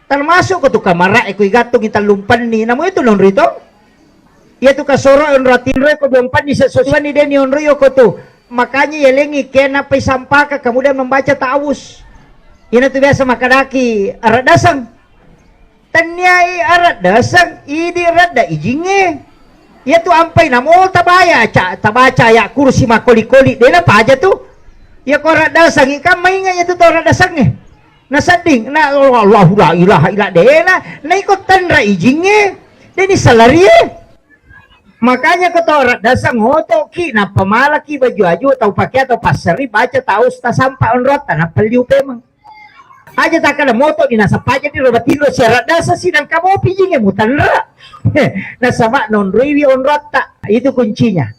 termasuk ko to kamara ikoy gatong italumpan ni namo ito non rito. Iya tu kasoro on ratinre ko lumpan ni sa sosial ni den yon riyo ko to. Makanya yelengi kena pay sampaka kemudian membaca ta'awuz. Ina tu biasa makadaki arat dasang. Tanyai arat dasang idi rada ijinge. Iya tu ampai namo tabaya tabaca ya kursi makoli-koli dena pa aja tu. Ya ko arat dasang ikam maingat itu arat dasangnya. Nasading na Allahu la ilaha illa dena na ikut tanra ijinge. Deni salarie. Makanya kata orang dasar ngoto ki na pamalaki baju-baju atau pakai atau pasari baca tahu sta sampai on rota na peliu pemang. Aja tak ada moto di nasa paja di robatilo syarat dasar sidang kamu pijingnya mutanra. Nah sama non riwi on rota itu kuncinya.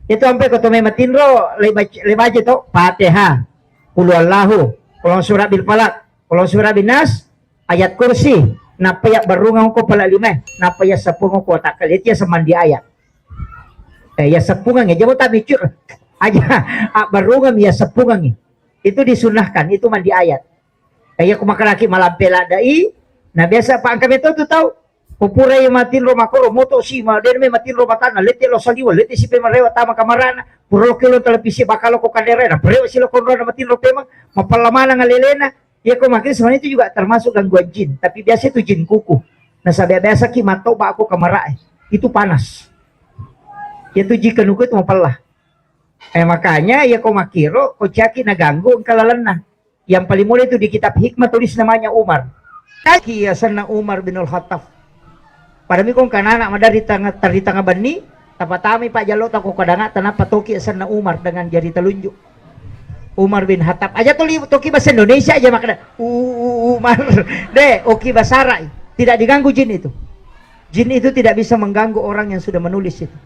Itu sampai kata mematinro lebaca to Fatihah, qul huwallahu, qul surah bil falaq, qul surah bin nas, ayat kursi. Napaya barungang ko pala lima, napaya sapung ko takalit ya semandi ayat. Ya sepungan ya jabo tak bicur aja barungang ya sepungan itu disunahkan itu mandi ayat. Ya kumakalaki malampela dai. Nah biasa pak kami itu tahu pupura yang matin rumah koro moto si ma den me matin rumah tanah lete lo saliwa lete si pemarewa tama kamarana puro kilo televisi bakal ko kaderena preo silo konro matin ro pemang mapalamana ngalelena. Ya kumakin sebenarnya itu juga termasuk gangguan jin, tapi biasa itu jin kuku. Nah sabia biasa ki mato ba aku kamara itu panas. Itu jika nuku itu mapalah. Makanya ya kau makiro kau caki naganggu kalalana. Yang paling mulai itu di kitab hikmah tulis namanya Umar. Kaki ya sana Umar bin Al-Khattab. Pada mikong kanana madari di tengah bani, tapatami Pak Jalo tak kau kadanga tanah patoki sana Umar dengan jari telunjuk. Umar bin Khattab. Aja toki bahasa Indonesia aja makna. Umar. Deh, oki bahasa Arab. Tidak diganggu jin itu. Jin itu tidak bisa mengganggu orang yang sudah menulis itu.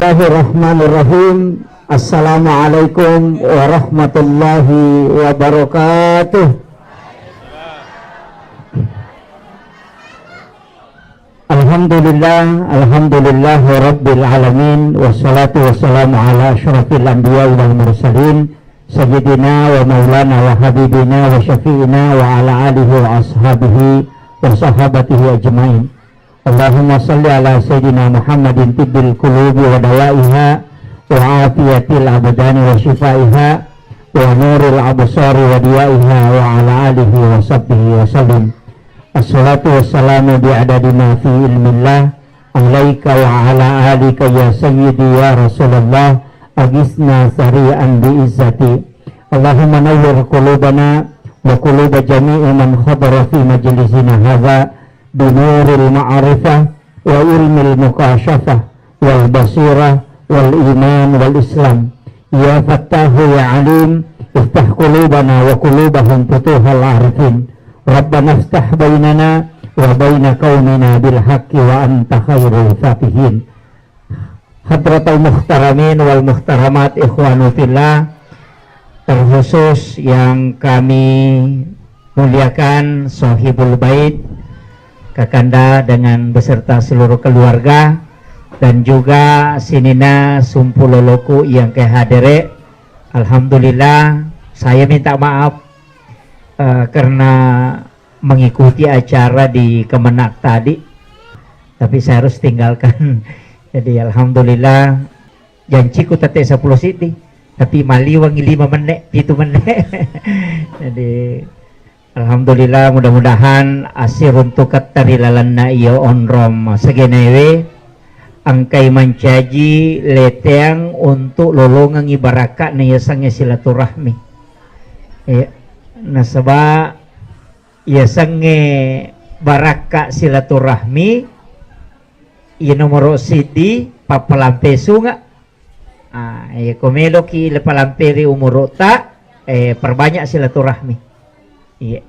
Bismillahirrahmanirrahim. Assalamualaikum warahmatullahi wabarakatuh. Alhamdulillah rabbil alamin, wassalatu wassalamu ala asyrafil anbiya wal mursalin sayyidina wa maulana wa habibina wa syafi'ina wa ala alihi wa ashabihi wa sahabatihi ajmain. Allahumma salli ala sayyidina Muhammadin tibbil qulubi wa dawaiha wa afiyatil abdani wa shifaiha wa nuril absari wa diyaiha wa ala alihi wa sahbihi wa sallim. Assalatu wassalamu bi'adadi ma fi ilmillah alaika wa ala alika ya sayyidi ya Rasulullah agisna sari'an bi'izzati. Allahumma nawwir qulubana wa quluba jami'i man khadara fi majlisina hadha binuril ma'arifah wa ilmil mukashafah wal basirah wal iman wal islam. Ya fattahu ya alim iftah qulubana wa qulubahum futuhal arifin. Rabbana iftah bainana wa baina qaumina bil haqqi wa anta khairul fatihin. Hadratul muhtaramin wal muhtaramat ikhwanu fillah, terkhusus yang kami muliakan Sohibul Bait Kakanda dengan beserta seluruh keluarga, dan juga sinina sumpuloloku yang kehadere. Alhamdulillah, saya minta maaf karena mengikuti acara di Kemenak tadi, tapi saya harus tinggalkan. Jadi alhamdulillah janjiku tete 10 siti, tapi maliwangi 5 menit, 7 menit. Jadi alhamdulillah, mudah-mudahan asir untuk katari lalanna iyo onrom segenewe angkai mencaji leteang untuk lolongan ibaraka na yasangnya silaturahmi. Ya, nasaba yasangnya baraka silaturahmi iya nomor sidi papalampe sunga. Komelo ki lepalamperi umurota perbanyak silaturahmi. Iya.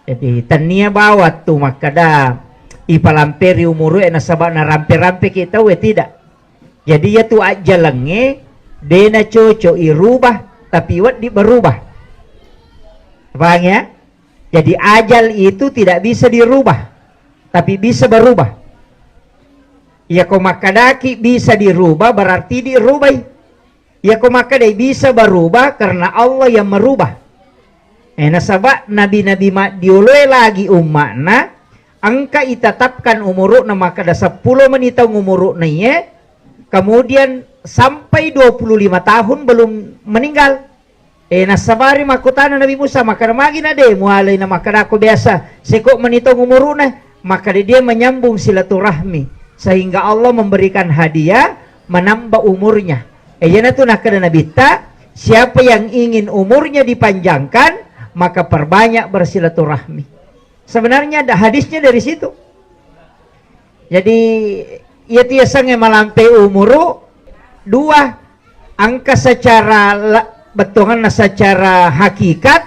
Jadi tania bawat tu makada ipalamperi umuru nasabak na rampe-rampe kita tidak. Jadi ya tu ajalangnya dena cocok irubah tapi wat di berubah. Paham ya? Jadi ajal itu tidak bisa dirubah tapi bisa berubah. Ya kau makadaki bisa dirubah berarti dirubah. Ya kau makadai bisa berubah karena Allah yang merubah. Nasabak nabi-nabi diulai lagi umatna angka itatapkan umurukna maka ada 10 menit umurukna ya. Kemudian sampai 25 tahun belum meninggal. Nasabari makutana Nabi Musa maka magi na de mulai na maka aku biasa sekok menitong umuruna maka dia menyambung silaturahmi sehingga Allah memberikan hadiah menambah umurnya. Yana tu nak kada Nabi ta siapa yang ingin umurnya dipanjangkan maka perbanyak bersilaturahmi. Sebenarnya ada hadisnya dari situ. Jadi ia tiasanya melampai umuru dua angka secara betongan secara hakikat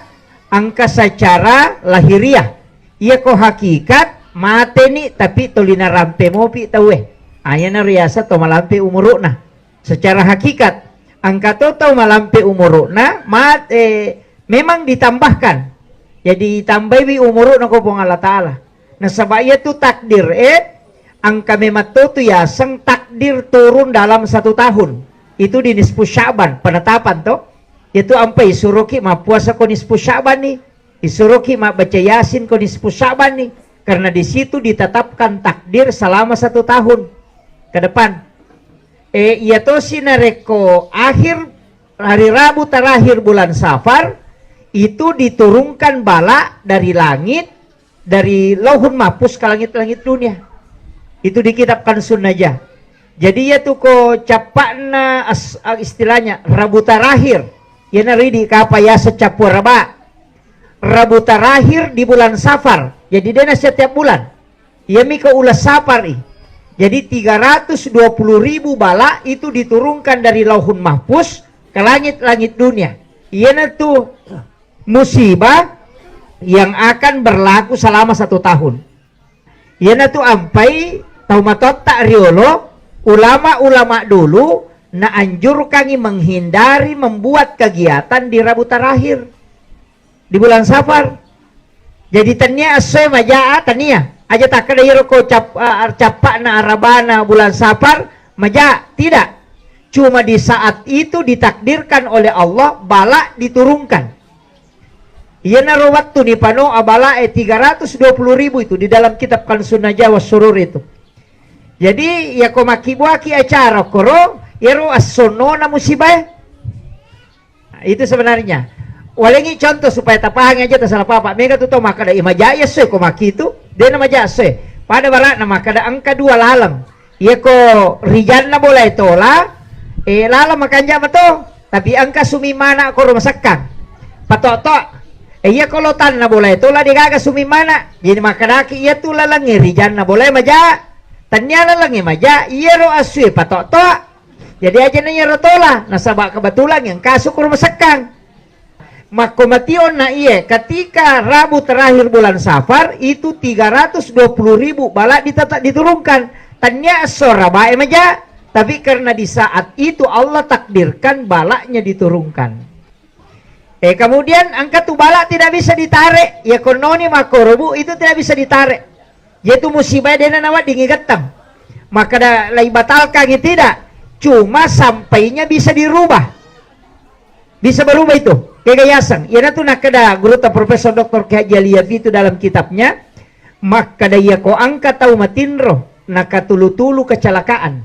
angka secara lahiriah. Ia ko hakikat mate ni tapi tolina rampe mopi tahu ayana riasa to malampe umuruna secara hakikat angka to malampe umuruna mate memang ditambahkan jadi tambahi umuruna ko pong Allah Ta'ala nah sabaya tu takdir angka memang tu yasang takdir turun dalam 1 tahun itu di nisfu Sya'ban penetapan to itu ampai isuruki ma puasa ko nisfu Sya'ban nih isuruki ma baca Yasin ko nisfu Sya'ban nih karena di situ ditetapkan takdir selama 1 tahun ke depan. Ia to sinareko akhir hari Rabu terakhir bulan Safar itu diturunkan bala dari langit dari Lauhul Mahfuz ke langit-langit dunia. Itu dikitabkan sunnah. Jadi ya tuh ko capakna istilahnya Rabu terakhir. Ya naridi kapa ya secapur raba. Rabu terakhir di bulan Safar. Jadi dena setiap bulan. Ya mika ulas Safar Jadi 320.000 bala itu diturunkan dari Lauhul Mahfuz ke langit-langit dunia. Iya tuh musibah yang akan berlaku selama 1 tahun. Iya tuh ampai taumatot tak riolo ulama-ulama dulu na anjur kangi menghindari membuat kegiatan di Rabu terakhir di bulan Safar. Jadi tanya asy majaa tania aja tak kada yero ko capak na arabana bulan Safar maja tidak. Cuma di saat itu ditakdirkan oleh Allah bala diturunkan. Iya naro waktu nih pano abala 320.000 itu di dalam kitab kan Sunnah Jawa Surur itu. Jadi ya ko makibuaki acara koro yero asono na musibah. Nah, itu sebenarnya. Walengi contoh supaya tapahang aja tak salah apa. Mega tu to maka da imajaya se ko maki itu dia nama jase. Pada barat nama kada angka 2 lalang. Ia ko rijan na boleh tola. Lalang makanja mato. Tapi angka sumimana ko rumasakkan. Patok-tok. Iya kalau tan na boleh tola digaga sumimana. Jadi makadaki ia tu lalang rijan na boleh maja. Tanya lalang maja. Iya ro asui patok-tok. Jadi aja nanya rotola, nasabak kebetulan yang kasuk rumah sekang. Makomation na iya, ketika Rabu terakhir bulan Safar itu 320.000 bala diturunkan. Tanya soraba maja, tapi karena di saat itu Allah takdirkan balanya diturunkan. Kemudian angka tu bala tidak bisa ditarik, ya kononi makorobu itu tidak bisa ditarik. Yaitu musibah dena nawat dingigatang. Maka lai batalkan tidak. Cuma sampainya bisa dirubah. Bisa berubah itu. Kegayasan. Ya itu nak kada guru ta Profesor Dr. Haji Aliyafi itu dalam kitabnya. Maka daya ko angka tahu matinro. Nakatulu-tulu kecelakaan.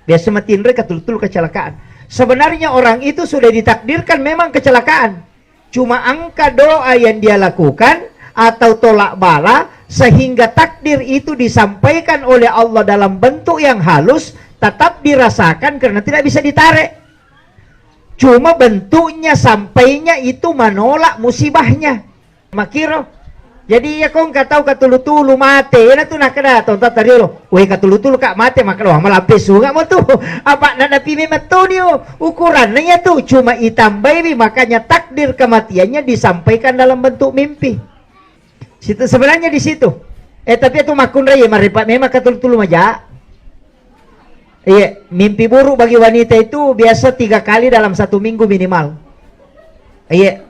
Biasa matinro katulu-tulu kecelakaan. Sebenarnya orang itu sudah ditakdirkan memang kecelakaan. Cuma angka doa yang dia lakukan. Atau tolak bala. Sehingga takdir itu disampaikan oleh Allah dalam bentuk yang halus. Tetap dirasakan karena tidak bisa ditarik. Cuma bentuknya sampainya itu menolak musibahnya. Makiro. Jadi ya kong katau katulu-tulu mate. Ya tu nak kada tonton tadi lo. Weh katulu-tulu kak mate maka lo malampe sunga mo tu. Apa nak napi memang tu ni ukurannya tu cuma itambai makanya takdir kematiannya disampaikan dalam bentuk mimpi. Situ sebenarnya di situ. Tapi itu makun raya maripat memang katulu-tulu maja. Iya, mimpi buruk bagi wanita itu biasa 3 kali dalam 1 minggu minimal. Iya,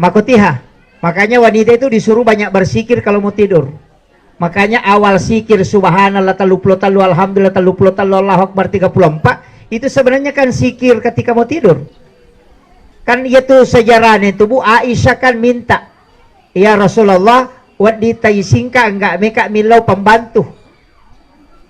makotiha. Makanya wanita itu disuruh banyak bersikir kalau mau tidur. Makanya awal sikir subhanallah 30 alhamdulillah 30 Allahu akbar 34 itu sebenarnya kan sikir ketika mau tidur. Kan itu sejarahnya itu Bu Aisyah kan minta, ya Rasulullah, wadi taisingka enggak meka milau pembantu.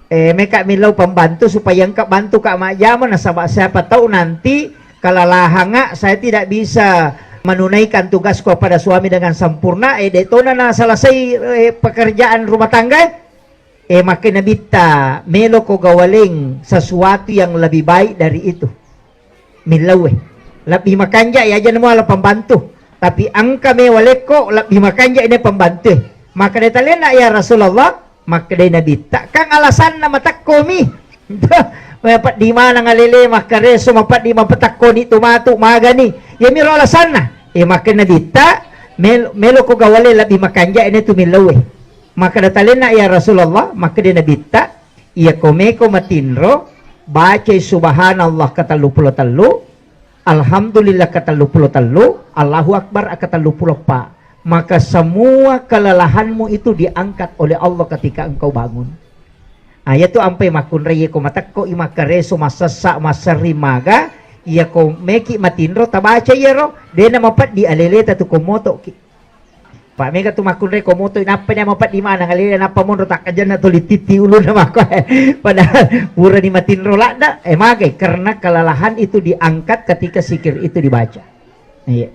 Meka milau pembantu supaya engkau bantu Kak Mak Jaman, siapa tahu nanti kalau lahanga saya tidak bisa menunaikan tugasku kepada suami dengan sempurna, detona na selesai pekerjaan rumah tangga, makin nabita melo ko gawaling sesuatu yang lebih baik dari itu. Milau lebih makanja ya jangan mau pembantu, tapi angka me waleko lebih makanja ini pembantu. Maka detalian ya Rasulullah, maka dia nabita kang alasan na matakko mi. Mapat di mana ngalele makare so mapat di mapatakko ni tumatu magani. Ya miro alasan na. Maka nabita melo ko gawale lebih makanja ini tu milaw. Maka detalian na ya Rasulullah, maka dia nabita iya komeko matinro baca subhanallah kata 33, alhamdulillah kata 33, Allahu akbar kata 34. Maka semua kelelahanmu itu diangkat oleh Allah ketika engkau bangun. Ayat itu ampai makun reye ko matakko imakare so masasa masarimaga iya ko meki matinro tabaca yero dena mapat di alele tatu komoto ki. Pak mega tu makun reye komoto napa na mapat di mana alele napa mon tak kajan na tolititi ulu na mako pada pura di matinro lada magai karena kelelahan itu diangkat ketika zikir itu dibaca. Iya.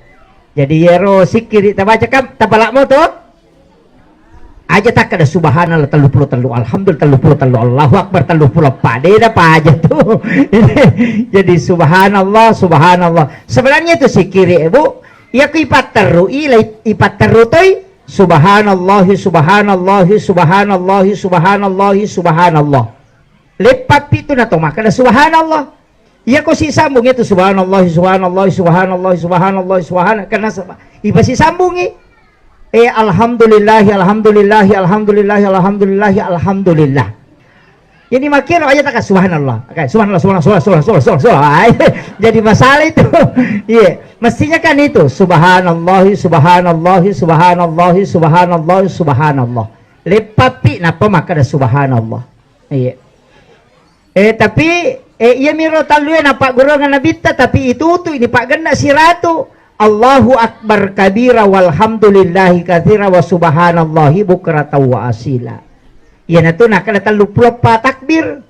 Jadi yero sikir kita baca kan tapalak mo to aja tak ada subhanallah 33 alhamdulillah 33 Allahu akbar 34 deda apa aja tuh. Jadi subhanallah sebenarnya itu sikir Bu ya ku ipat teru toy subhanallah lepat itu na to maka ada subhanallah. Iya kok si sambung itu subhanallah karena iba si sambungi alhamdulillah ini makin aja tak subhanallah subhanallah jadi masalah itu. Iya mestinya kan itu subhanallah lepat pi napa maka ada subhanallah. Iya tapi iya miro taluin apa guru nabita tapi itu tuh ini Pak ganda si ratu Allahu akbar kabira walhamdulillahi katsira wa subhanallahi bukrata wa asila. Iya na to nakala 34 takbir.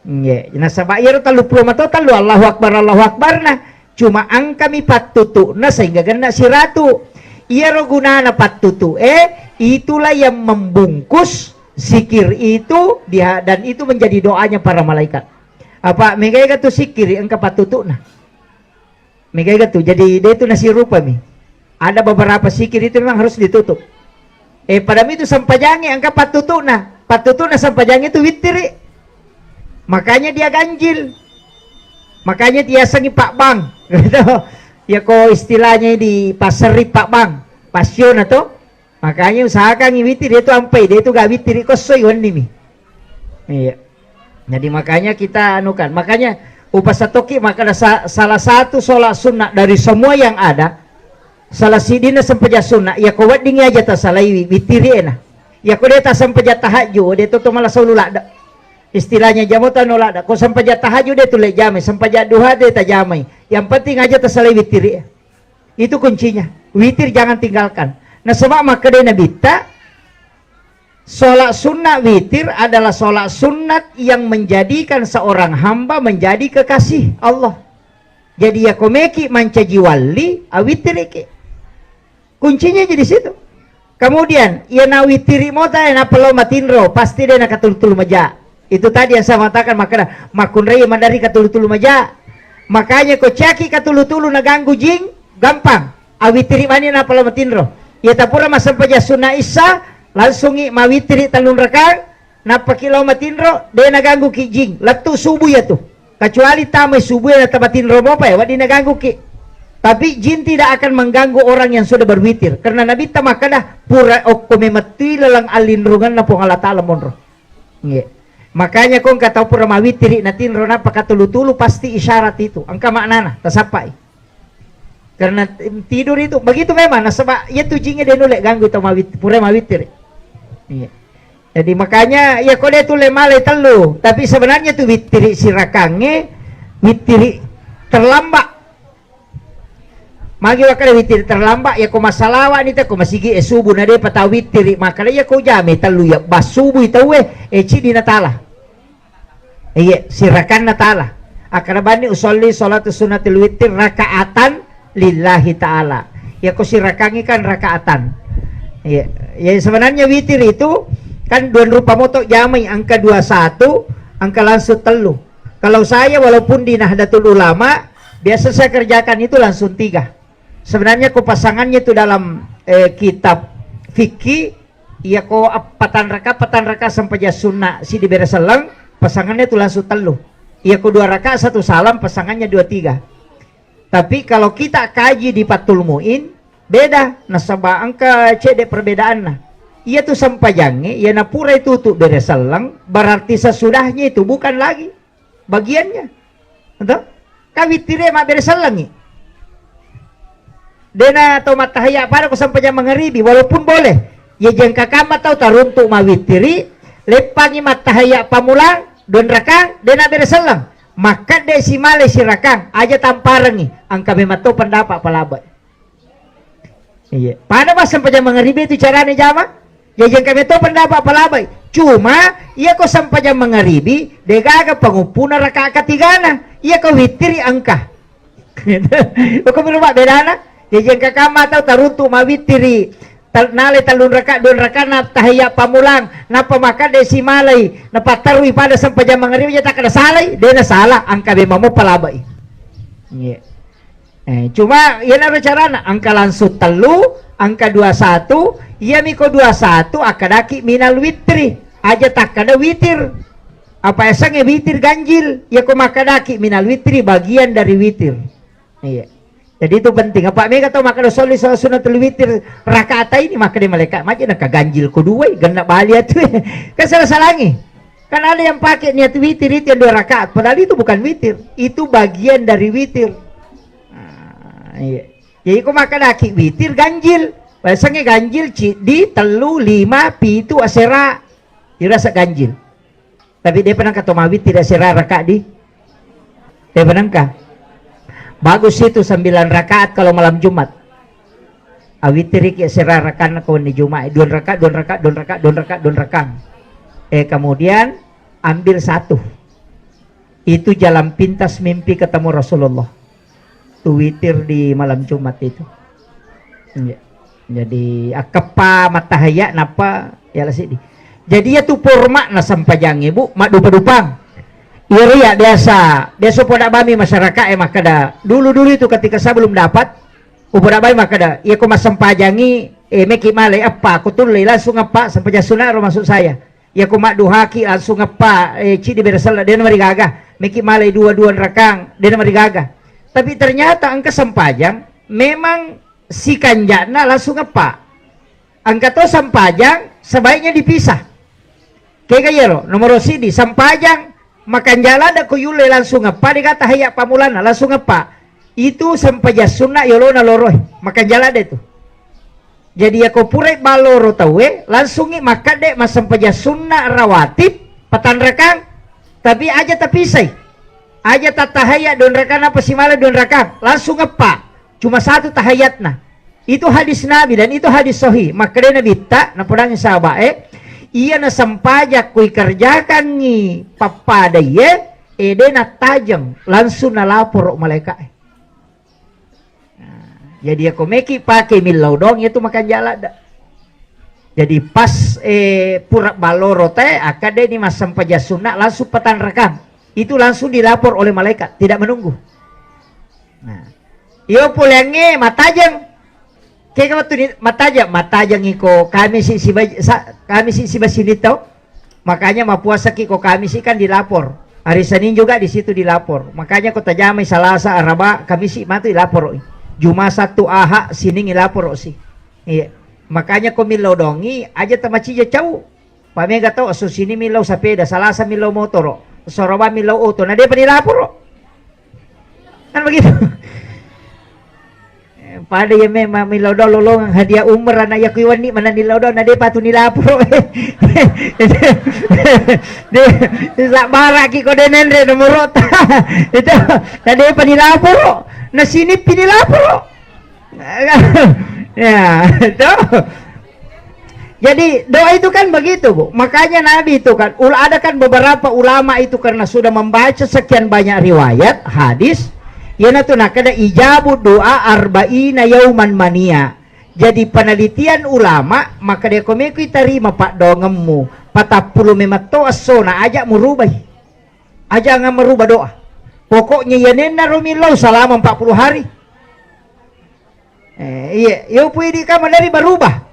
Iya, na sabayar 34 mato talu Allahu akbar na. Cuma angka mi patutu na sehingga ganda si ratu. Iya ro gunana patutu itulah yang membungkus zikir itu dia dan itu menjadi doanya para malaikat. Apa megay gatu sikiri engka patutu na. Megay gatu jadi dia itu nasi rupa mi. Ada beberapa sikir itu memang harus ditutup. Pada itu sampajangi angka patutu na sampajangi itu witiri. Makanya dia ganjil. Makanya dia sengi Pak Bang. Gitu. Ya kok istilahnya di pasari Pak Bang. Pasyon atau makanya usahakan witir dia itu ampai dia itu gak witir kosoy wani mi. Iya. Jadi makanya kita anukan. Makanya upasatoki maka ada salah satu sholat sunnah dari semua yang ada. Salah sidina sempeja sunnah. Ya kau wadingi aja tak salah witiri na. Ya kau dia tak sempeja tahajud dia tu malah solula ada. Istilahnya jamutan nolak ada. Kau sempeja tahajud dia tu lek jamai, sempeja duha dia tak jamai. Yang penting aja tak salah witiri. Itu kuncinya. Witir jangan tinggalkan. Nah sebab maka dia nabita sholat sunnah witir adalah sholat sunnat yang menjadikan seorang hamba menjadi kekasih Allah. Jadi ya komeki mancaji wali awitiriki. Kuncinya jadi situ. Kemudian ia nawitiri mota yang apelo matinro pasti dia nak katul-tul maja. Itu tadi yang saya mengatakan maka makun raya mandari katul-tul maja. Makanya kau caki katul-tul naganggu jing gampang. Awitiri mani na apelo matinro. Ya tapura masampaja sunnah isa langsung mawitiri talun rakang napakilaw matinro dia naganggu ki jing latu subuh ya tuh kecuali tamai subuh ya tabatinro mo pa ya wadi naganggu ki tapi jin tidak akan mengganggu orang yang sudah berwitir karena Nabi tamakana pura okome mati lalang alinrungan na pong Allah ta'ala monro. Makanya kong kata pura mawitiri natin rona pakatulu-tulu pasti isyarat itu. Angka maknana tasapai. Karena tidur itu begitu memang nasaba ya tujingnya dia nolek ganggu itu pura mawitiri. Iya. Jadi makanya ya kode itu lemale telu, tapi sebenarnya tuh witiri sirakange witiri terlambat. Magi wakala witiri terlambat ya ko masalawa ni ta ko masigi subuh na de pata witiri makala ya ko jame telu ya basubu itu ci di natala. Iya sirakan natala. Akana bani usolli salatu sunnatul witir rakaatan lillahi ta'ala. Ya ko sirakangi kan rakaatan. Iya. Ya sebenarnya witir itu kan dua rupa moto jamai angka 21 angka langsung telu. Kalau saya walaupun di Nahdlatul Ulama biasa saya kerjakan itu langsung 3. Sebenarnya ko pasangannya itu dalam kitab fikih ya ko patan raka sampai sunnah si diberi selang pasangannya itu langsung telu. Ya ko 2 raka 1 salam pasangannya 2 3. Tapi kalau kita kaji di Fathul Muin beda nasaba angka cede perbedaan nah. Ia tuh sampajangnya, ia napura itu tuh beres selang, berarti sesudahnya itu bukan lagi bagiannya. Entah? Kawitire mak beres selang nih. Dena atau matahaya pada ko sampajang mengeribi, walaupun boleh. Ya jengka kama tau taruntuk mawitiri, lepangi matahaya pamulang, don rakang, dena beres selang. Maka de si male si rakang, aja tamparang nih, angka memato pendapat palabat. Iya. Pada mas sampajang mengeribi itu caranya jama? Jajan kami itu pendapat palabai. Cuma ia kau sampai jam mengaribi, degaga pengupuna raka ketigana. Ia kau witiri angka. Kau berubah bedana. Jajan kakama atau taruntu mawitiri. Nale talun raka don raka na tahaya pamulang na pemaka desimalai na patarwi pada sampai jam mengaribi jata kada salai. Dia na salah angka bemamu palabai. Iya. Cuma ia na carana angka langsung telu, angka 21. Ia miko 21 akadaki minal witri aja tak kada witir apa esangnya witir ganjil ya ko makadaki minal witri bagian dari witir. Iya. Jadi itu penting apa mereka tahu maka soli sunatul witir rakaat ini maka dia malaikat macam nak ganjil kedua ganda balia tu kan salah-salangi kan ada yang pakai niat witir itu yang 2 rakaat padahal itu bukan witir itu bagian dari witir. Iya. Jadi ko makadaki witir ganjil biasanya ganjil di telu 5 pitu asera dirasa ganjil. Tapi dia pernah kata mawit tidak asera rakaat di dia pernah kah? Bagus itu 9 rakaat kalau malam Jumat. Awitirik asera rakaat kau di Jumat 2 rakaat 2 rakaat 2 rakaat 2 rakaat 2 rakaat. Kemudian ambil 1. Itu jalan pintas mimpi ketemu Rasulullah. Tu witir di malam Jumat itu. Iya. Jadi akepa matahaya napa ya lah sih. Jadi ya tu purma na sampajang ibu mak dupa-dupang. Iya biasa poda bami masyarakat maka da dulu itu ketika saya belum dapat poda bami maka da iya ko masampajangi meki male apa ko tulai langsung apa sampaja sunah maksud saya. Ya ko mak duhaki langsung apa ci di beresal dia mari gagah meki male 2 rakang dia mari gagah. Tapi ternyata angka sampajang memang si kanjana langsung apa angka to sampajang sebaiknya dipisah kayak gayero nomor sidi sampajang makan jalan ada kuyule langsung apa dikata hayak pamulana langsung apa itu sampaja sunnah yolona loroh makan jalan itu jadi aku pure baloro tawe langsung maka dek mas sampaja sunnah rawatib patan rekang tapi aja tapisai aja tatahaya don rekang apa simala don rekang langsung apa cuma 1 tahayatna itu hadis Nabi dan itu hadis sahih maka dia Nabi tak na podang sahabat iya na sampajak kui kerjakan ni papada ye dia na tajam langsung na lapor malaikat. Jadi aku meki pakai milau dong itu makan jalan dah. Jadi pas pura baloro teh akade ni mas sampaja sunnah langsung petan rekam itu langsung dilapor oleh malaikat tidak menunggu. Nah iyo pulangnya matajang kayak waktu matajang iko kami si basini tau makanya mau puasa kiko kami sih kan dilapor hari Senin juga di situ dilapor makanya kota Jamai Salasa Araba kami sih matu dilapor Juma 1 Aha sini ngilapor sih iya makanya komilodongi aja tamaci jauh Pamega to aso sini milaw sapeda, salasa milaw motor, soroba milaw auto, na di pa nilapuro. Kan begitu. Pada ya may mamilaw daw lolong ang hadiah umrah na yakuiwan ni mananilaw daw na di pa ito nilapuro. Sa baraki ko din Henry numurot. Ito, na di pa nilapuro. Na sinip pinilapuro. Ya, itu. Jadi doa itu kan begitu, Bu. Makanya Nabi itu kan, ada kan beberapa ulama itu karena sudah membaca sekian banyak riwayat, hadis, yana tuh nak ada ijabu doa arba'ina yauman mania. Jadi penelitian ulama, maka dia komeku terima pak dongemu, 40 memato asona ajak merubah. Ajak nggak merubah doa. Pokoknya yanena rumilau selama 40 hari. Iya, yo pwede ka manari berubah.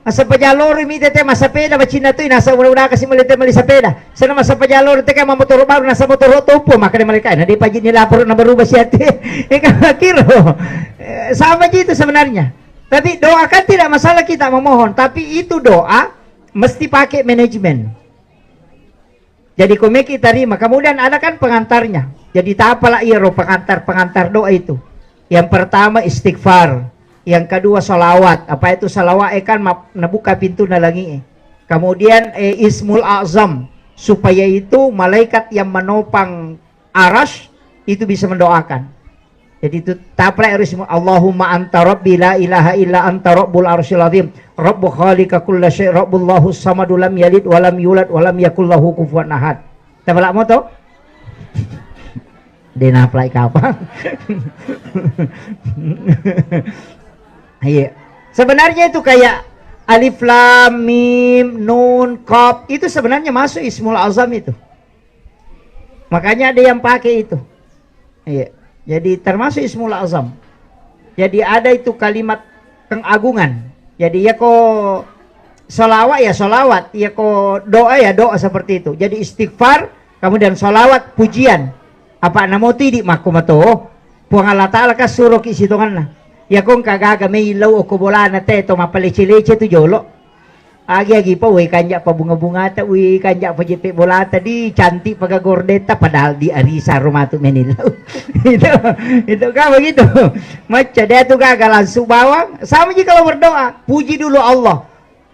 Masa pajalor mi tete masa peda macina tu nasa una kasi malite mali sa peda. Sana masa pajalor teka motor baru nasa motor topo maka de mereka na di pajit nila lapor na berubah siya te. Kiro. Sama gitu sebenarnya. Tapi doa kan tidak masalah kita memohon, tapi itu doa mesti pakai manajemen. Jadi komeki terima, kemudian ada kan pengantarnya. Jadi tak apalah iya pengantar doa itu. Yang pertama istighfar. Yang kedua salawat. Apa itu salawat? Kan nabuka pintu nalangi. Kemudian ismul azam, supaya itu malaikat yang menopang aras itu bisa mendoakan. Jadi itu tapla ismul Allahumma anta rabbi la ilaha illa anta rabbul arsyil azim rabbu khaliqa kulla syai' rabbullahu samadu lam yalid walam yulad walam yakul lahu kufuwan ahad. Tapla mo to? Dinaplay kapan? Iya. Sebenarnya itu kayak alif lam mim nun qaf itu sebenarnya masuk ismul azam itu. Makanya ada yang pakai itu. Iya. Jadi termasuk ismul azam. Jadi ada itu kalimat pengagungan. Jadi ya kok salawat ya salawat, ya kok doa ya doa seperti itu. Jadi istighfar, kemudian salawat pujian. Apa namoti di makumato? Puang Allah Ta'ala ka suruh kisitongan na. Ya kung kagaga may ilaw o kubola na teto mapalichi-leche tu jolo. Agi-agi pa uwi kanya pa bunga-bunga ta uwi kanya pa jipe bola ta di cantik pagagordeta padahal di arisa rumatu menilaw. itu kan begitu. Macam dia tu gagal langsung bawang. Sama je kalau berdoa, puji dulu Allah.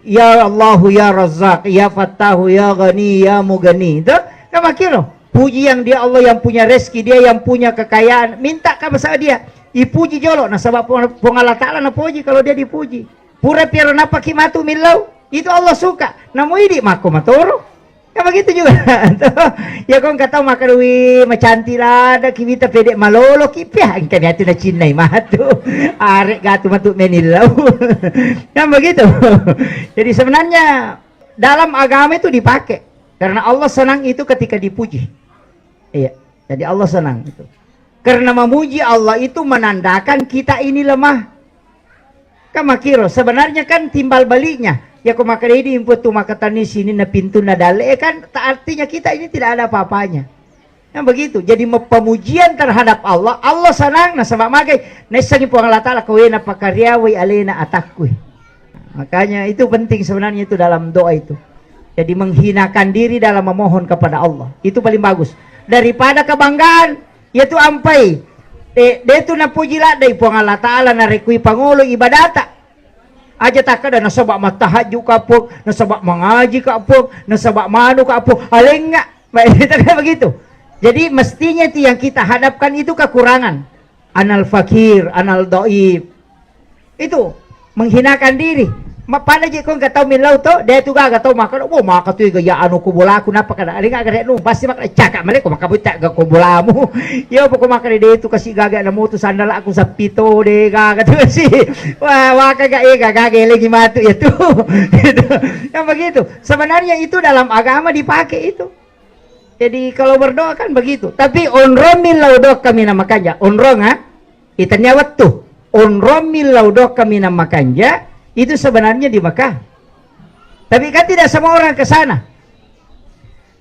Ya Allahu ya Razzaq, ya Fattahu, ya Ghani, ya Mughani. Itu kan makiro. Puji yang dia Allah yang punya rezeki, dia yang punya kekayaan. Minta kan masalah dia. Ipuji jolo, nah sebab Allah Ta'ala na puji kalau dia dipuji. Pura piaro napa kimatu milau, itu Allah suka. Namu ini mako matoro. Ya begitu juga. Ya kong kata makarui macanti lada kimita pede malolo kipya. Kami hati na cinay matu. Arek gatu matu menilau. Ya begitu. Jadi sebenarnya dalam agama itu dipakai. Karena Allah senang itu ketika dipuji. Iya. Jadi Allah senang itu. Karena memuji Allah itu menandakan kita ini lemah. Kamakiro, sebenarnya kan timbal baliknya. Ya kau makan ini input tu makatan di sini na pintu na dale kan artinya kita ini tidak ada apa-apanya. Yang begitu. Jadi pemujian terhadap Allah, Allah senang na sama magai. Naisang po Allah Ta'ala kowe na pakaryawi alena atakwe. Makanya itu penting sebenarnya itu dalam doa itu. Jadi menghinakan diri dalam memohon kepada Allah. Itu paling bagus. Daripada kebanggaan. Yaitu ampai dia tu napuji lah dari puang Allah Ta'ala na rekui pangulo ibadata aja tak ada nasabak matahaju kapuk nasabak mengaji kapuk nasabak manu kapuk aleng enggak begitu. Jadi mestinya itu yang kita hadapkan itu kekurangan anal fakir anal doib itu menghinakan diri. Pada je kong katau milau to dia tu ga katau makan oh maka tu gaya anu ku bola aku napa kada ali ga gare nu pasti makan cakap male ko makabuta ga ku bolamu yo poko makan dia tu kasi gaga na mo tu sandal aku sa pito de ga tu si wah kaga ga lagi matu itu gitu yang begitu sebenarnya itu dalam agama dipakai itu. Jadi kalau berdoa kan begitu tapi onromil laudok kami namakanya onrong ha itanya waktu onromil laudok kami namakanya itu sebenarnya di Mekah. Tapi kan tidak semua orang ke sana.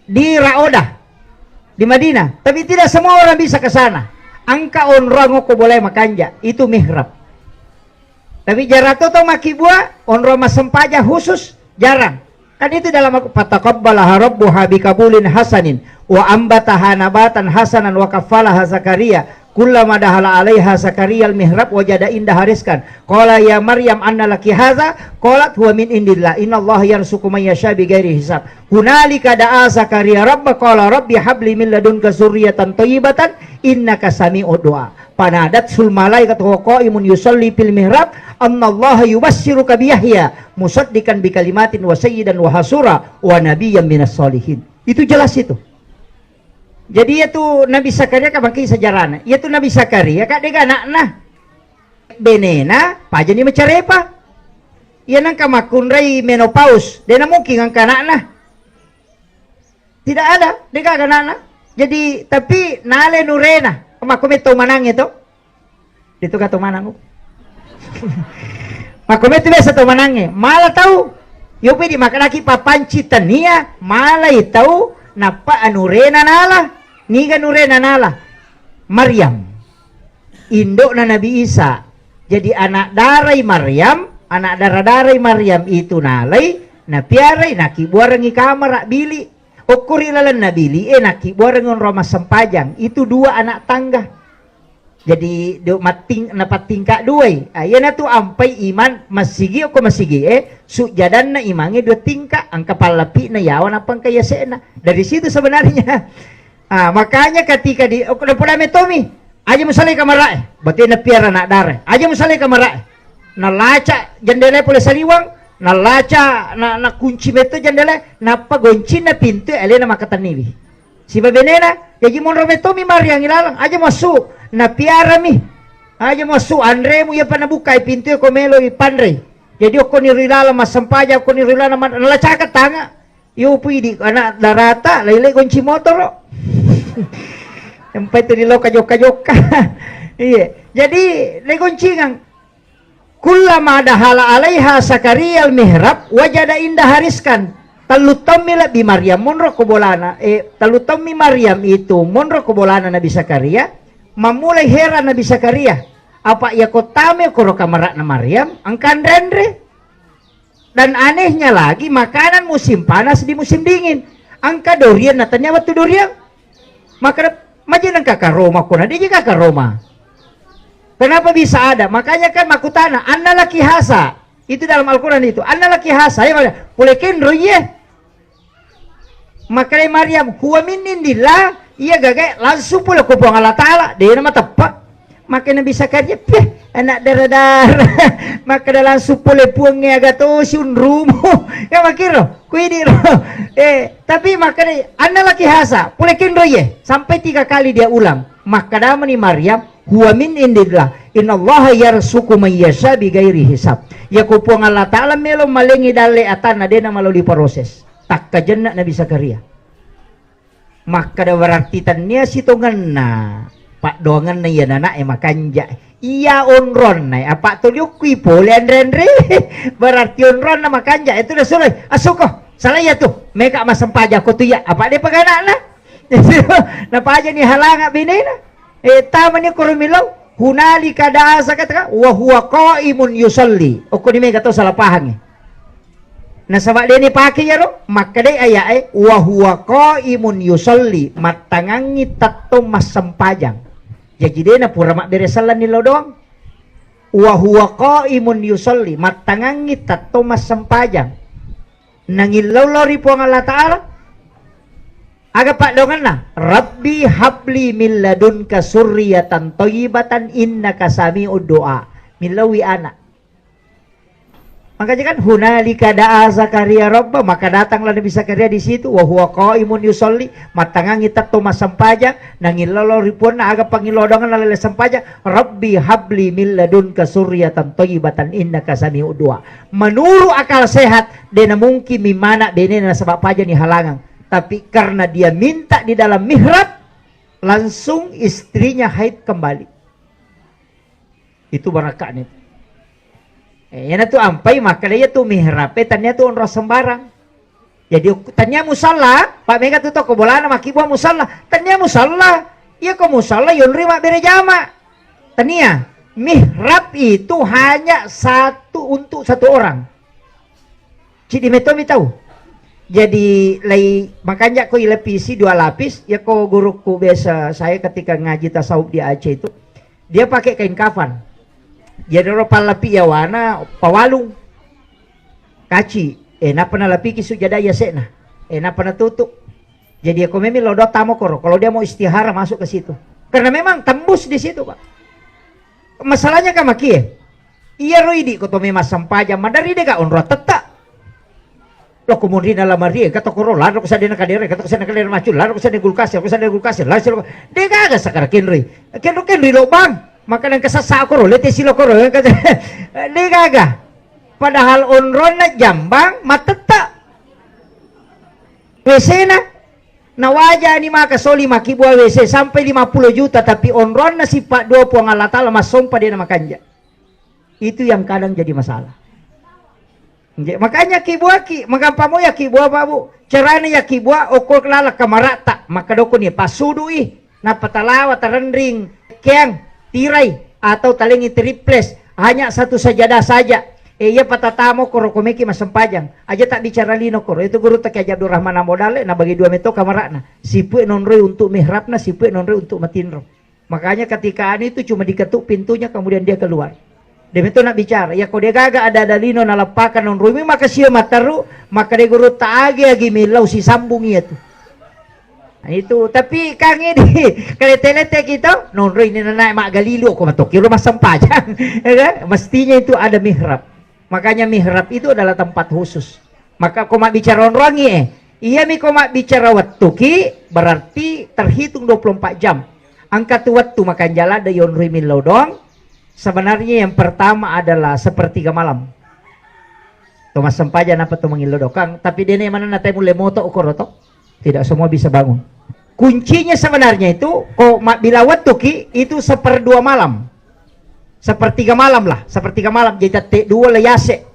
Di Raudah, di Madinah. Tapi tidak semua orang bisa ke sana. Angka onrong ko boleh makanja. Itu mihrab. Tapi jarato to makibua onrong masempaja khusus jarang. Kan itu dalam fataqabbalaha rabbuha bikabulin hasanin wa ambataha nabatan hasanan wa kafalaha Zakaria kullama dahala 'alaiha Zakaria al-mihrab wajada indaha rizqan qala ya Maryam anna laki hadza qalat huwa min indillah innallaha yarzuqu man yasha bighairi hisab hunalika da'a Zakaria rabba qala rabbi habli min ladunka dzurriyyatan thayyibatan innaka sami'ud du'a panadat sul malaikatu wa qaimun yusalli fil mihrab annallaha yubassiruka bi Yahya musaddiqan bi kalimatin wa sayyidan wa hasura wa nabiyyan minas solihin. Itu jelas itu. Jadi itu Nabi Zakaria ka bangki sejarahna. Itu Nabi Zakaria ka dega anakna benena pajani macarepa. Ia nang kamakunrai menopause. Dena mungkin ang kanakna. Tidak ada dega anakna. Jadi tapi nale nurena makumeto manang itu. Dito ka to manang. Makumeto biasa to manangnya. Malah tahu. Yo pwede makalaki papanci tania malah tahu napa anurena nala. Niga nurena nala. Maryam. Indok na Nabi Isa. Jadi anak darai Maryam, anak darah-darai Maryam itu nalay na piaray nakibuarang ikamara bili. Ukuri lalan nabili nakibuarang Roma sempajang. Itu dua anak tangga. Jadi do mating napat tingkak duay. Ayan na to ampay iman masigi o masigi sujadan na imangi dua tingkak ang kapalapi na yawan apang kayasena. Dari situ sebenarnya. Makanya ketika di udah pula metomi aja musalay kamara berarti na piara na dare. Aja musalay kamara. Nalaca jendela pula saliwang, nalaca na kunci meto jendela, napa gonci na pintu elena makataniwi. Si babenena jadi mon rometomi Maryam ilalang aja masuk na piara mi aja masuk Andre mu ya panabukay pintu ko melo ipandre jadi ako ni rilala masampaja ako ni rilala nalacaka tanga yo pwede anak darata laylay kunci motor sampai tu dilo kajoka iya jadi legoncingan kullama dahala 'alaiha Zakaria al-mihrab wajada indah hariskan talutamila bi Maryam monro kobolana talutammi Maryam itu monro kobolana Nabi Zakaria mamulai heran Nabi Zakaria apa ya kotame koro kamara na Maryam ang kandrendre dan anehnya lagi makanan musim panas di musim dingin ang kadorian natanya waktu dorian maka majin ang kakaroma ko na di kakaroma kenapa bisa ada makanya kan makutana anna laki hasa itu dalam Al-Quran itu anna laki hasa ya pulekin roye makanya Maryam huwa min indillah iya gagay langsung pula ko buang Allah Ta'ala dia nama tepat makanya bisa kerja anak darah-darah maka dah langsung pula puangnya agak to si unrumo ya makiro kuidiro tapi makanya anda laki hasa pulekin roye sampai 3 kali dia ulang maka dah mani Maryam huwa min indillah innallaha yarzuqu man yasha bighairi hisab ya ko puang Allah Ta'ala melo malengi dale atana dena melalui proses tak kajenna Nabi Zakaria maka dah berarti tanya si tongan na pak dongan na yan anak makanja iya onron na apa tulyuk kwipo liandrendre berarti onron na makanja itu dah suloy asuko salah ya tuh meka masampaja ko tuya apa dia pagana na napaja ni halanga binena tama ni kurumilaw hunali kada asa kata wa huwa qaimun yusalli o ko ni mega to salah pahang nasabak dia ni pakai ya ro maka dia ayat wa huwa qaimun yusalli matangangi tatto masampajang jadi dia na pura mak beresalan nilo doang wa huwa qaimun yusalli matangangi tatto masampajang nangilaw lori puang Allah Ta'ala aga pak dongan na rabbi habli min ladunka surriyatan thayyibatan innaka sami'ud du'a milawi anak makanya kan hunalika da'a Zakaria rabba maka datanglah Nabi Zakaria di situ wa huwa qaimun yusolli matangangi tatto masampajang nangilolo ripun na aga pangilodongan lalele sampajang rabbi habli min ladunka surriyatan thayyibatan innaka sami'ud du'a menurut akal sehat dena mungkin mimana denena sebab paja ni halangan tapi karena dia minta di dalam mihrab langsung istrinya haid kembali itu barakahnya yan tu ampai maka dia tu mihrab tanya tu onro sembarang jadi tanya musalla pak mega tu ko bolana makibu musalla tanya musalla iya ko musalla yon rima bere jama tanya mihrab itu hanya satu untuk satu orang cidi metomi tahu Jadi makanya ko ilapisi 2 lapis. Ya ko guruku biasa saya ketika ngaji tasawuf di Aceh itu, dia pakai kain kafan. Jadi ropal lapi ya warna pawalung kaci. Napa na lapi kisu jada ya sena. Napa na tutup. Jadi aku memang lodot tamu koro. Kalau dia mau istihara masuk ke situ. Karena memang tembus di situ, Pak. Masalahnya kan maki ya. Iya roidi ko to memang sampaja madari de ka onro teta. Lo kemudian dalam hari kata koro laro ko sa dina kadere kata ko sa kadere macul laro ko sa gulkas ko sa gulkas la silo de gaga sa kenri lo bang maka nang kasasa ko lete silo ko de gaga padahal onron na jambang mateta WC na waja ni maka soli makibua WC sampai 50 juta tapi onron na si Pak 20 Allah Ta'ala masompa dia na makanja. Itu yang kadang jadi masalah. Makanya kibua magampamo ya kibua babu caranya ya kibua okol kelala kamarata maka doko ni pasudui na patalawa tarendring keang tirai atau talingi triples hanya satu sajadah saja iya patatamo koro komeki masempajang aja tak bicara lino koro itu guru tak aja Abdul Rahman modale na bagi 2 meto kamarana sipue nonroi untuk mihrabna sipue nonroi untuk matinro makanya ketika itu cuma diketuk pintunya kemudian dia keluar. Demi itu nak bicara, ya kau dia gaga ada dalino na lapakan non rumi maka siya mataru maka dia guru taagi agi milau si sambung itu. Nah, itu tapi kang ini kelete-lete kita non rumi ini naik mak galilo ko matoki rumah sempajang, ya kan? Mestinya itu ada mihrab. Makanya mihrab itu adalah tempat khusus. Maka kau mak bicara orang iya mi kau mak bicara waktu ki berarti terhitung 24 jam. Angkat waktu makan jalan ada yon rumi milau doang. Sebenarnya yang pertama adalah sepertiga malam. Thomas sempajan apa tuh mengilodokang, tapi dia mana natai mulai moto ukoroto, tidak semua bisa bangun. Kuncinya sebenarnya itu, bila waktu ki itu 1/2 malam, sepertiga malam lah, sepertiga malam. Jadi te 2 layase.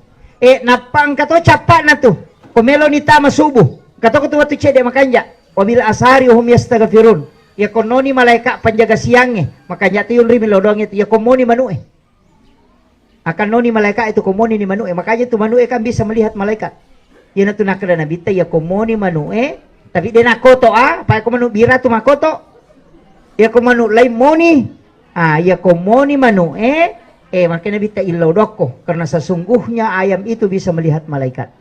Napang kato capak na tuh, komelo nita masubuh, kato ketua tu cede makanja, wabila asari hum yastaghfirun. Ya kononi malaikat penjaga siangnya makanya itu yung rimil lodong itu ya komoni manue akan noni malaikat itu komoni ni manue makanya itu manue kan bisa melihat malaikat ya na tunakada nabita ya komoni manue tapi dia nakoto pa ko manu bira tu makoto ya ko manu lain moni ya komoni manue makanya nabita ilodoko karena sesungguhnya ayam itu bisa melihat malaikat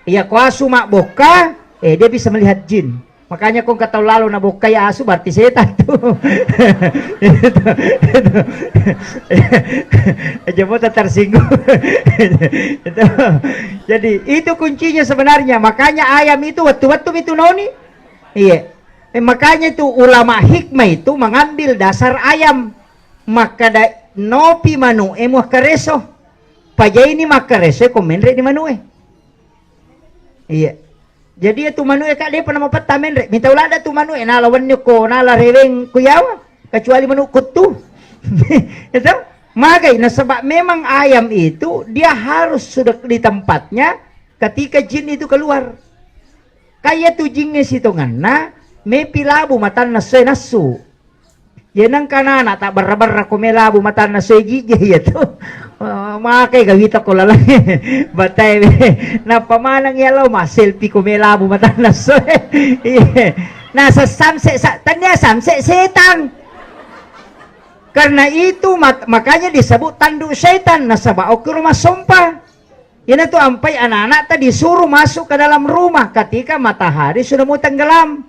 ya ko asu mak boka dia bisa melihat jin. Makanya kung kataw lalo na bukay aso berarti setan tuh. Aja mo tersinggung. Jadi itu kuncinya sebenarnya. Makanya ayam itu waktu-waktu itu noni. Iya. Makanya itu ulama hikmah itu mengambil dasar ayam. Maka da nopi manu emuh kareso. Pajay ni makareso komenre di manu Iya. Jadi itu manu kak dia pernah mapatamen rek. Minta ulada tu manu nalawan nyo ko nala reweng kuyawa kecuali manu kutu. Itu magai nah sebab memang ayam itu dia harus sudah di tempatnya ketika jin itu keluar. Kayak tu jinnya situ ngana mepi labu matan nasu nasu. Yenang kanana tak barra-barra kumelabu matan nasu gigi ya tu. Makai gawita ko lalang batay na pamanang yalaw selfie ko may labo matanas nasa samse tanya samse setan karena itu makanya disebut tanduk setan nasa baok ke rumah sompa yan itu ampai anak-anak tadi disuruh masuk ke dalam rumah ketika matahari sudah mau tenggelam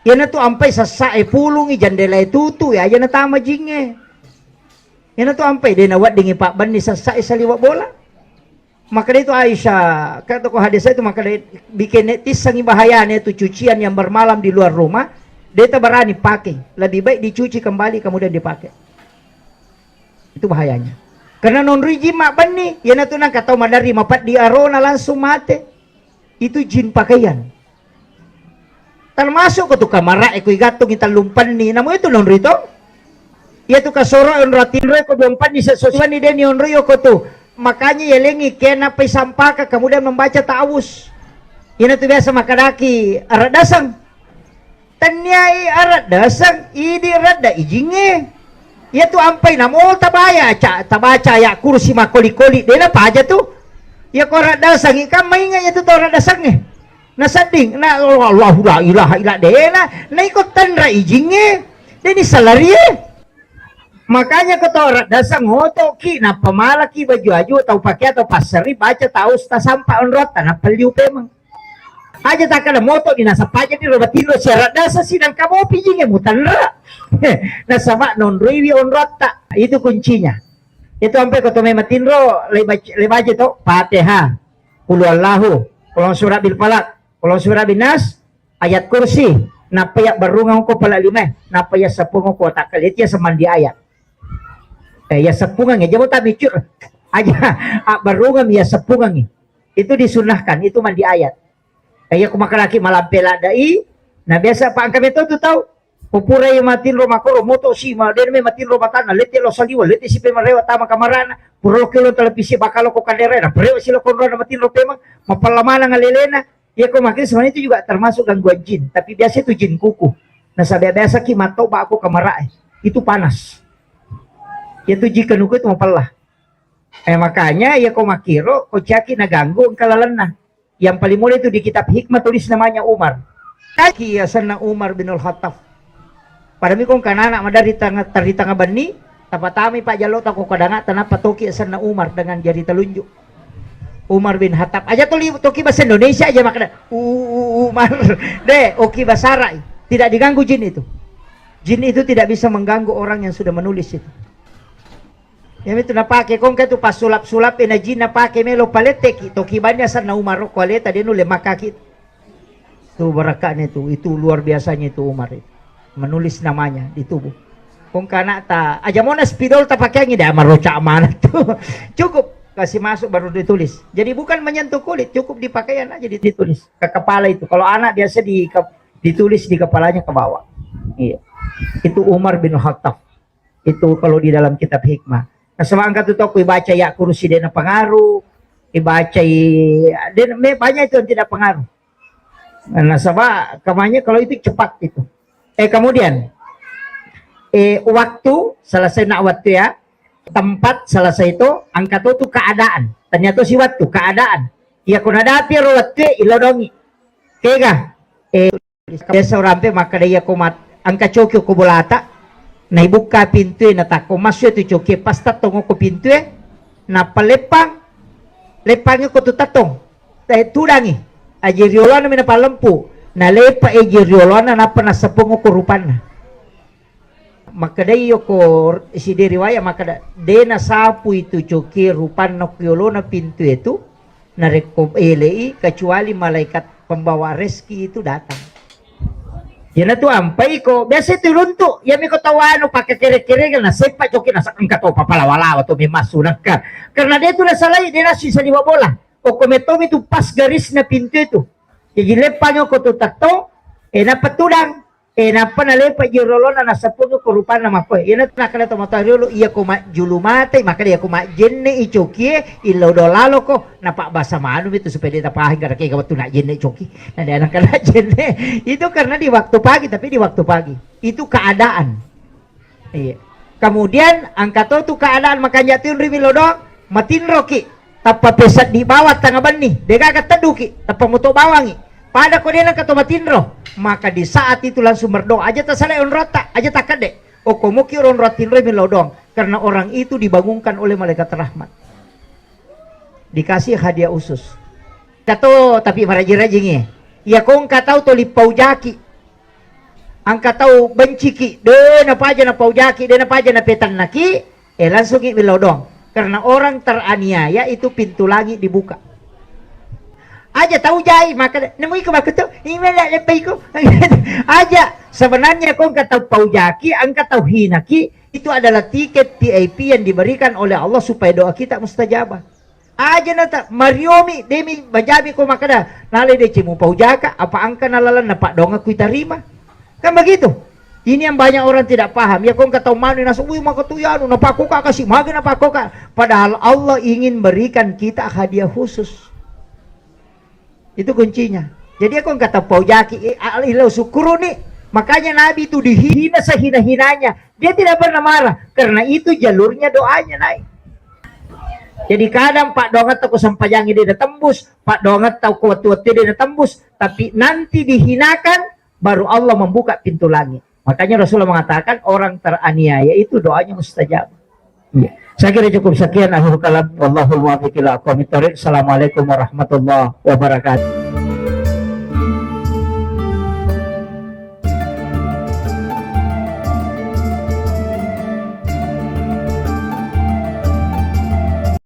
yan itu ampai sasae pulungi jandela tutu ya yan tama jingge. Yan itu ampai dia nawat dengan Pak Ban sa liwat bola. Maka itu Aisyah kata ko hadis itu maka dia bikin netis sangi bahayanya itu cucian yang bermalam di luar rumah dia tak berani pakai. Lebih baik dicuci kembali kemudian dipakai. Itu bahayanya. Karena non riji Mak Ban nih, yan itu nang kata madari mapat di arona langsung mati. Itu jin pakaian. Termasuk ke tu kamara eko igato kita lumpan nih. Namo itu non rito. Ya tu kasoro on ratinro ko biampan ni sesuatu ni den yon rio ko tu makanya yelengi kena pai sampaka kemudian membaca ta'awuz ina tu biasa makadaki arat dasang tanyai arat dasang idi rada ijinge ya tu ampai namo tabaya tabaca ya kursi makoli-koli dena pa aja tu Ya kora dasang ikan mainnya itu tora dasangnya. Na sading na Allahu la ilaha illa dena na ikut tandra ijingnya. Deni salarie. Makanya ketora dasang hoto ki na pamalaki baju aju atau pakai atau pasari baca tahu sta sampai on rota na peliu pemang. Aja tak ada moto di nasa paja di robat tilo syarat dasa sidang kamu pijingnya mutanra. Nah sama non riwi on rota itu kuncinya. Itu sampai ketemu matinro lebaje to Fatihah, qul huwallahu, qul surah bil falaq, qul surah bin nas, ayat kursi. Napaya barungang ko pala lima, napaya sapung ko takalit ya semandi ayat. Ya sepungan ya jabo tabi cur aja barungang ya sepungan itu disunahkan itu mandi ayat. Kayak kumakalaki malampela dai, nah biasa pak kami tuh tahu pupura yung matin ro makoro moto si ma den me matin ro batana lete lo saliwa lete si pe marewa tama kamarana puro kilo televisi bakalo ko kanderena preo silo konro na matin ro pemang mapalamana ngalelena ya ko makin sebenarnya itu juga termasuk gangguan jin tapi biasa itu jin kuku. Nah sabe biasa ki mato ba aku kamara itu panas. Itu jika nuku itu mapalah. Makanya ya ko makiro ko caki naganggu ang kalalana. Yang paling mulai itu di kitab hikmah tulis namanya Umar. Kaki ya sana Umar bin Al-Khattab. Padami kong kanana madari tanga bani tapatami Pak Jalo tako kadanga tanah patoki sana Umar dengan jari telunjuk. Umar bin Khattab aja toki bahasa Indonesia aja makna Umar deh oki bahasa Arab tidak diganggu jin itu. Jin itu tidak bisa mengganggu orang yang sudah menulis itu. Yang itu napake kong itu pas sulap-sulap na jin napake melo paletek toki banyak sana Umar kualeta dia nule makaki. Itu barakahnya itu luar biasanya itu Umar itu. Menulis namanya di tubuh. Kung kana ta aja mo na spidol ta pakai ngi da maroca amanat tuh. Cukup kasih masuk baru ditulis. Jadi bukan menyentuh kulit, cukup di pakaian aja ditulis ke kepala itu. Kalau anak biasa ditulis di kepalanya ke bawah. Iya. Itu Umar bin Khattab. Itu kalau di dalam kitab hikmah. Nah, sama angkat itu aku baca ya kursi dena pengaruh, ibaca banyak itu yang tidak pengaruh. Nah, sama kamanya kalau itu cepat itu. Kemudian waktu selesai nak waktu ya, tempat selesai itu angkat itu keadaan. Ternyata si waktu keadaan. Ya kuna dapi ro waktu ilodongi. Kega biasa orang pe maka dia komat angka cokyo ko bolata. Na ibuka pintu na tako masuk itu cokyo pas tatong ko pintu na palepang lepangnya ko tu tatong. Tudangi. Ajiriolo na minapalampu. Nalepa ejiriolo na napana sapong ko rupan. Maka dayo ko si diriwaya maka dena sapu itu coki rupan na kyolo na pintu itu na rekom elei kecuali malaikat pembawa rezeki itu datang. Yan na to ampay ko biasa itu lunto yan mi ko tawano pakai kere-kere na sepa coki na sakang ka to papalawalaw to may masunak ka karena dia itu na salay dia na sa liwa bola o kumetong itu pas garis na pintu itu jadi lepa nyo ko to tato napatudang napanalepa jirolo na nasa puno ko rupan na makoy yan na nakala to matarilo iya ko julumate maka dia ko jenne ichoki ilodolalo ko napabasa maano itu supaya dia tapahin kada kay kawat na jenne ichoki na dia nakala jenne itu karena di waktu pagi tapi di waktu pagi itu keadaan iya kemudian angkato tu keadaan makanya tin rimilodong matinroki tapa pesat di bawah tangga bani dega kataduki tapa muto bawangi pada ko dia nakatomatinro maka di saat itu langsung berdoa aja tak salah on rota aja tak kade o komuki on rotin remilodong karena orang itu dibangunkan oleh malaikat rahmat dikasih hadiah usus kato tapi marajin-rajingnya ya kong katau to lipau jaki angka tau benciki de na paja na paujaki de na paja na petan naki langsung milodong karena orang teraniaya itu pintu langit dibuka aja tahu jai maka nemui ke tuh imela lepai ko aja sebenarnya kau kata paujaki angkat tahu hinaki itu adalah tiket VIP yang diberikan oleh Allah supaya doa kita mustajabah aja nata mariomi demi bajabi ko maka dah nale de cimu paujaka apa angka nalalan napak dong aku terima kan begitu ini yang banyak orang tidak paham ya kau kata mana nasu maka tuh ya napa ko kasih magen apa ko padahal Allah ingin berikan kita hadiah khusus. Itu kuncinya. Jadi aku kata paujaki ilau syukuru nih. Makanya Nabi itu dihina sehina-hinanya. Dia tidak pernah marah. Karena itu jalurnya doanya naik. Jadi kadang Pak Dongat tahu sampajangi dia tembus, Pak Dongat tahu kuat-kuat dia tembus, tapi nanti dihinakan baru Allah membuka pintu langit. Makanya Rasulullah mengatakan orang teraniaya itu doanya mustajab. Ya. Saya kira cukup sekian akhir kalam. Wallahul muwaffiq ila aqwamit thoriq. Assalamualaikum warahmatullahi wabarakatuh.